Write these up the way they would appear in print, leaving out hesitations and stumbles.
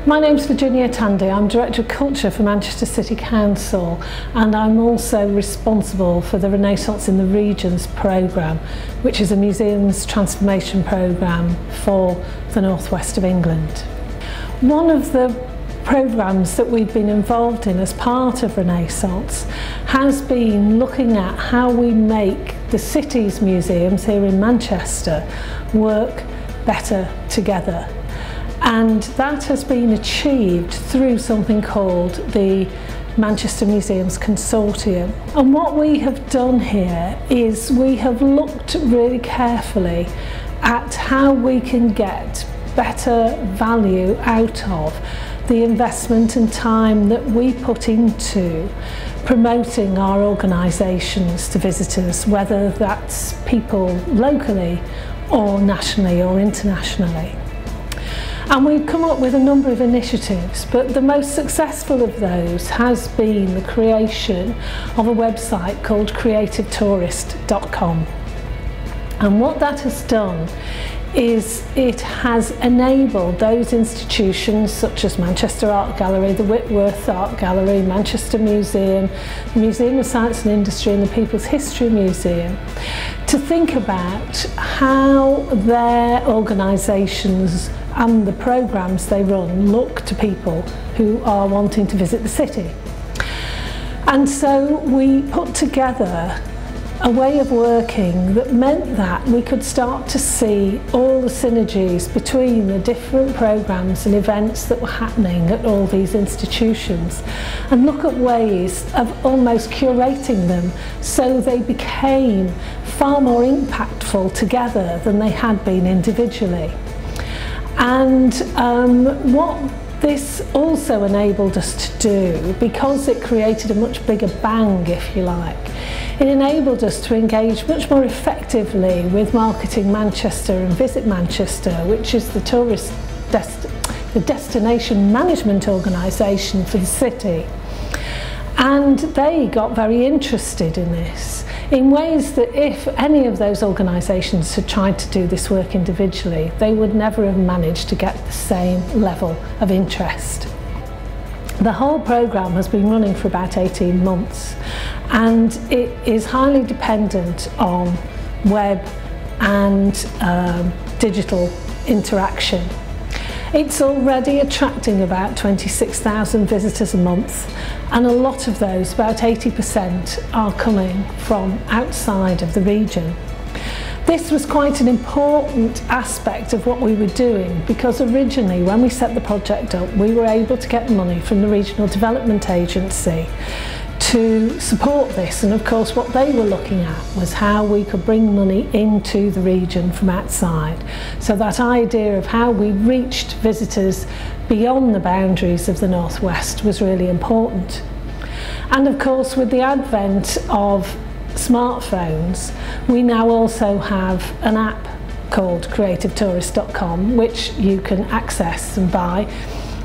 My name's Virginia Tandy. I'm Director of Culture for Manchester City Council, and I'm also responsible for the Renaissance in the Regions programme, which is a museums transformation programme for the northwest of England. One of the programmes that we've been involved in as part of Renaissance has been looking at how we make the city's museums here in Manchester work better together. And that has been achieved through something called the Manchester Museums Consortium. And what we have done here is we have looked really carefully at how we can get better value out of the investment and time that we put into promoting our organisations to visitors, whether that's people locally or nationally or internationally. And we've come up with a number of initiatives, but the most successful of those has been the creation of a website called creativetourist.com. And what that has done is it has enabled those institutions such as Manchester Art Gallery, the Whitworth Art Gallery, Manchester Museum, the Museum of Science and Industry and the People's History Museum to think about how their organisations and the programmes they run look to people who are wanting to visit the city. And so we put together a way of working that meant that we could start to see all the synergies between the different programmes and events that were happening at all these institutions and look at ways of almost curating them so they became far more impactful together than they had been individually. And what this also enabled us to do, because it created a much bigger bang, if you like, it enabled us to engage much more effectively with Marketing Manchester and Visit Manchester, which is the destination management organisation for the city. And they got very interested in this in ways that if any of those organisations had tried to do this work individually, they would never have managed to get the same level of interest. The whole programme has been running for about 18 months and it is highly dependent on web and digital interaction. It's already attracting about 26,000 visitors a month, and a lot of those, about 80%, are coming from outside of the region. This was quite an important aspect of what we were doing, because originally when we set the project up we were able to get money from the Regional Development Agency to support this, and of course what they were looking at was how we could bring money into the region from outside. So that idea of how we reached visitors beyond the boundaries of the Northwest was really important. And of course with the advent of smartphones, we now also have an app called creativetourist.com which you can access and buy,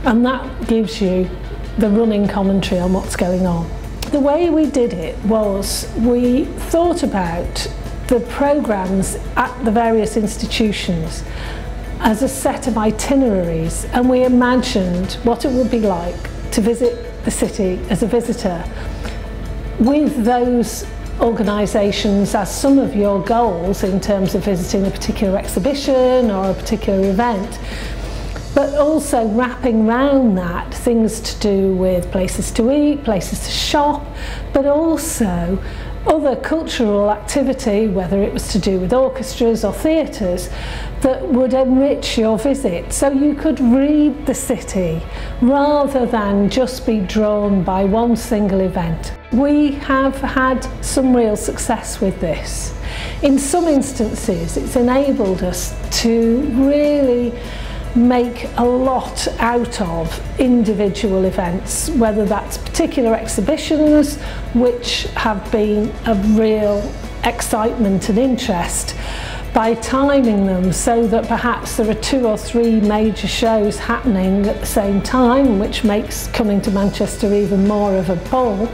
and that gives you the running commentary on what's going on. The way we did it was we thought about the programmes at the various institutions as a set of itineraries, and we imagined what it would be like to visit the city as a visitor with those organisations as some of your goals in terms of visiting a particular exhibition or a particular event, but also wrapping round that things to do with places to eat, places to shop, but also other cultural activity, whether it was to do with orchestras or theatres, that would enrich your visit so you could read the city rather than just be drawn by one single event. We have had some real success with this. In some instances it's enabled us to really make a lot out of individual events, whether that's particular exhibitions which have been of real excitement and interest, by timing them so that perhaps there are 2 or 3 major shows happening at the same time, which makes coming to Manchester even more of a pull,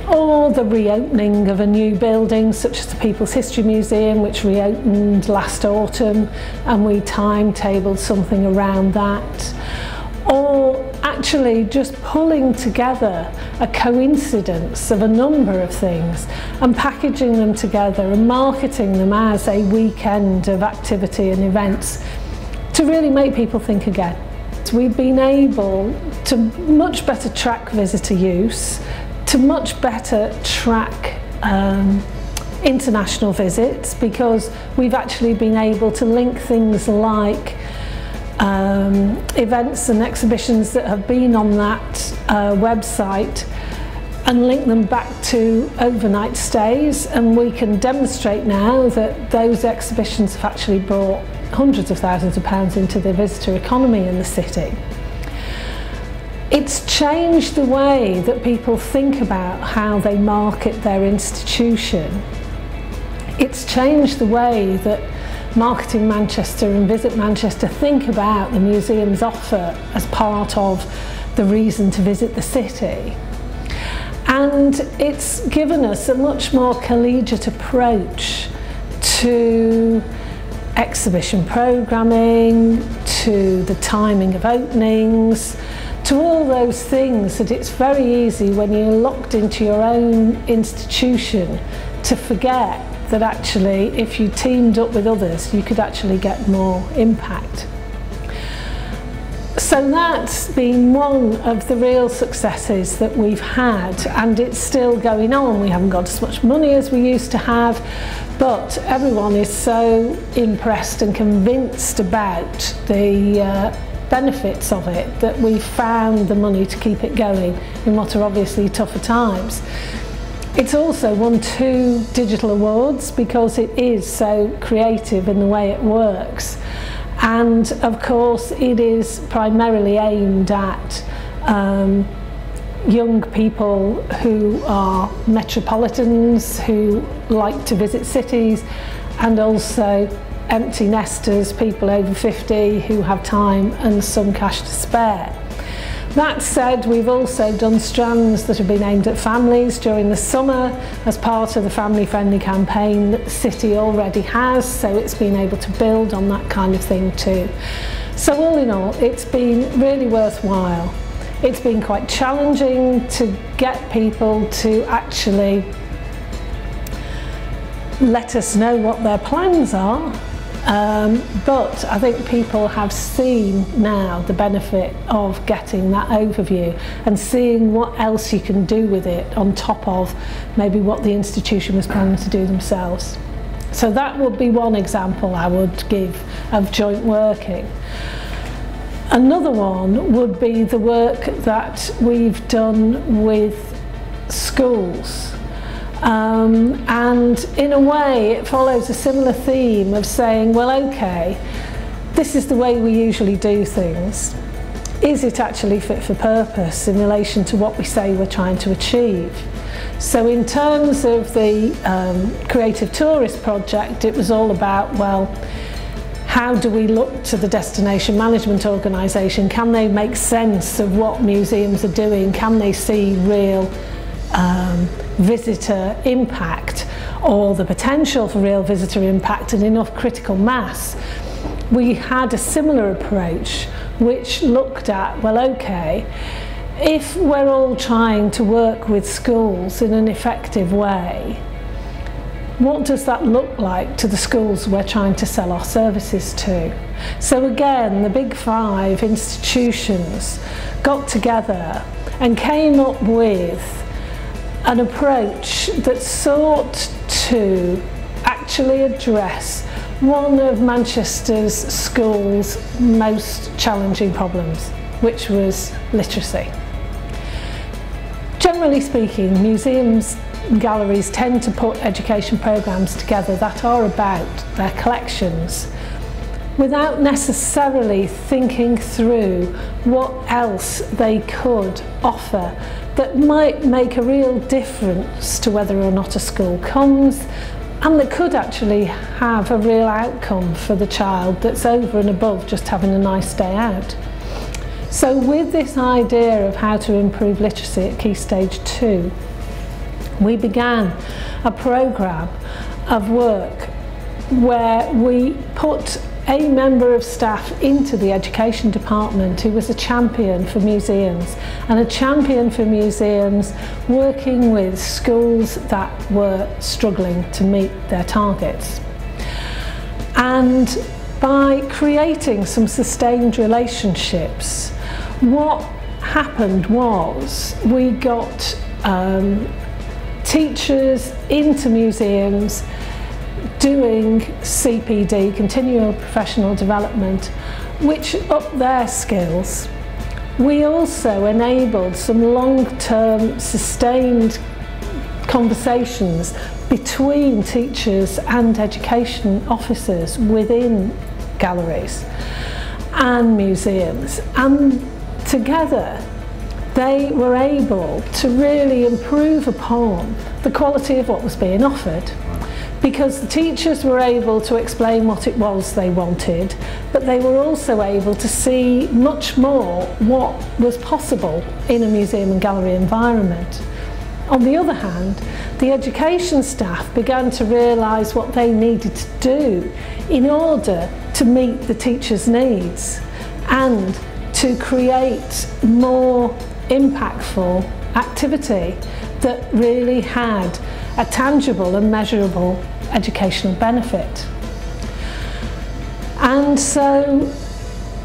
or the reopening of a new building such as the People's History Museum, which reopened last autumn and we timetabled something around that, or actually just pulling together a coincidence of a number of things and packaging them together and marketing them as a weekend of activity and events to really make people think again. We've been able to much better track visitor use, to much better track international visits, because we've actually been able to link things like events and exhibitions that have been on that website and link them back to overnight stays, and we can demonstrate now that those exhibitions have actually brought hundreds of thousands of pounds into the visitor economy in the city. It's changed the way that people think about how they market their institution. It's changed the way that Marketing Manchester and Visit Manchester think about the museum's offer as part of the reason to visit the city. And it's given us a much more collegiate approach to exhibition programming, to the timing of openings, to all those things that it's very easy when you're locked into your own institution to forget that actually if you teamed up with others you could actually get more impact. So that's been one of the real successes that we've had, and it's still going on. We haven't got as much money as we used to have, but everyone is so impressed and convinced about the benefits of it that we've found the money to keep it going in what are obviously tougher times. It's also won 2 digital awards because it is so creative in the way it works. And of course it is primarily aimed at young people who are metropolitans, who like to visit cities, and also empty nesters, people over 50 who have time and some cash to spare. That said, we've also done strands that have been aimed at families during the summer as part of the family friendly campaign that the city already has, so it's been able to build on that kind of thing too. So all in all, it's been really worthwhile. It's been quite challenging to get people to actually let us know what their plans are. But I think people have seen now the benefit of getting that overview and seeing what else you can do with it on top of maybe what the institution was planning to do themselves. So that would be one example I would give of joint working. Another one would be the work that we've done with schools. And in a way it follows a similar theme of saying, well, okay, this is the way we usually do things. Is it actually fit for purpose in relation to what we say we're trying to achieve? So in terms of the Creative Tourist project, it was all about, well, how do we look to the destination management organisation? Can they make sense of what museums are doing? Can they see real visitor impact, or the potential for real visitor impact and enough critical mass? We had a similar approach which looked at, well, okay, if we're all trying to work with schools in an effective way, what does that look like to the schools we're trying to sell our services to? So again, the big 5 institutions got together and came up with an approach that sought to actually address one of Manchester's schools' most challenging problems, which was literacy. Generally speaking, museums and galleries tend to put education programmes together that are about their collections without necessarily thinking through what else they could offer that might make a real difference to whether or not a school comes, and that could actually have a real outcome for the child that's over and above just having a nice day out. So with this idea of how to improve literacy at Key Stage 2, we began a programme of work where we put a member of staff into the education department who was a champion for museums, and a champion for museums working with schools that were struggling to meet their targets. And by creating some sustained relationships, what happened was we got teachers into museums doing CPD, continual professional development, which upped their skills. We also enabled some long-term sustained conversations between teachers and education officers within galleries and museums, and together they were able to really improve upon the quality of what was being offered, because the teachers were able to explain what it was they wanted, but they were also able to see much more what was possible in a museum and gallery environment. On the other hand, the education staff began to realise what they needed to do in order to meet the teachers' needs and to create more impactful activity that really had a tangible and measurable educational benefit. And so,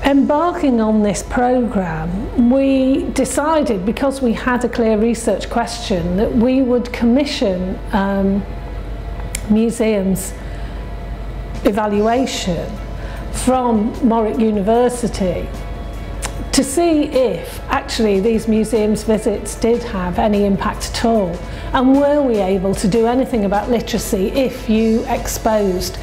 embarking on this programme, we decided, because we had a clear research question, that we would commission museums evaluation from Warwick University to see if actually these museums visits did have any impact at all, and were we able to do anything about literacy if you exposed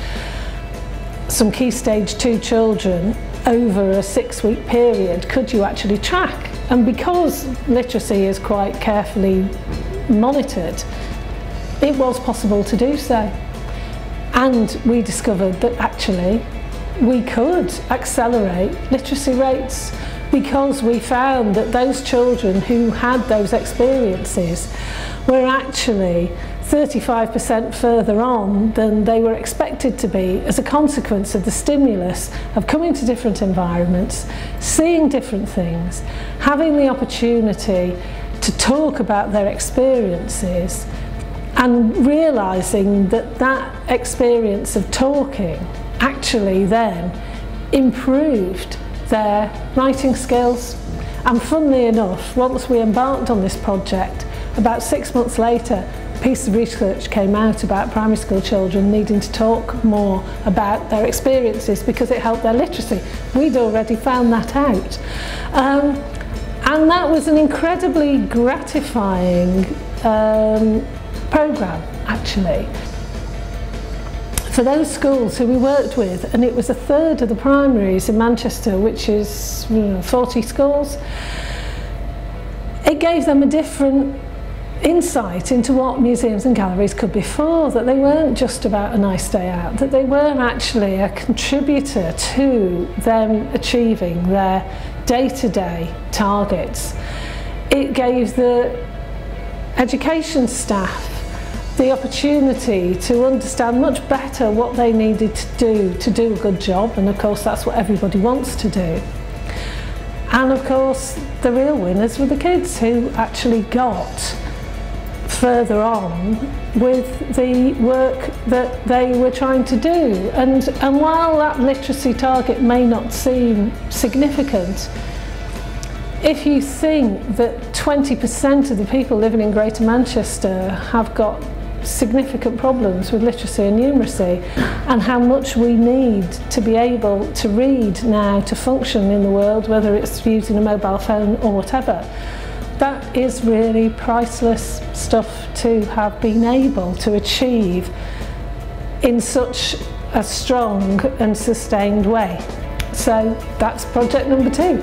some Key Stage 2 children over a 6-week period. Could you actually track? And because literacy is quite carefully monitored, it was possible to do so. And we discovered that actually we could accelerate literacy rates, because we found that those children who had those experiences were actually 35% further on than they were expected to be as a consequence of the stimulus of coming to different environments, seeing different things, having the opportunity to talk about their experiences, and realising that that experience of talking actually then improved their writing skills. And funnily enough, once we embarked on this project, about 6 months later, a piece of research came out about primary school children needing to talk more about their experiences because it helped their literacy. We'd already found that out. And that was an incredibly gratifying programme, actually. For those schools who we worked with, and it was a third of the primaries in Manchester, which is 40 schools, it gave them a different insight into what museums and galleries could be for, that they weren't just about a nice day out, that they were actually a contributor to them achieving their day-to-day targets. It gave the education staff the opportunity to understand much better what they needed to do a good job, and of course that's what everybody wants to do. And of course the real winners were the kids who actually got further on with the work that they were trying to do. And while that literacy target may not seem significant, if you think that 20% of the people living in Greater Manchester have got significant problems with literacy and numeracy, and how much we need to be able to read now to function in the world, whether it's using a mobile phone or whatever, that is really priceless stuff to have been able to achieve in such a strong and sustained way. So that's project number 2.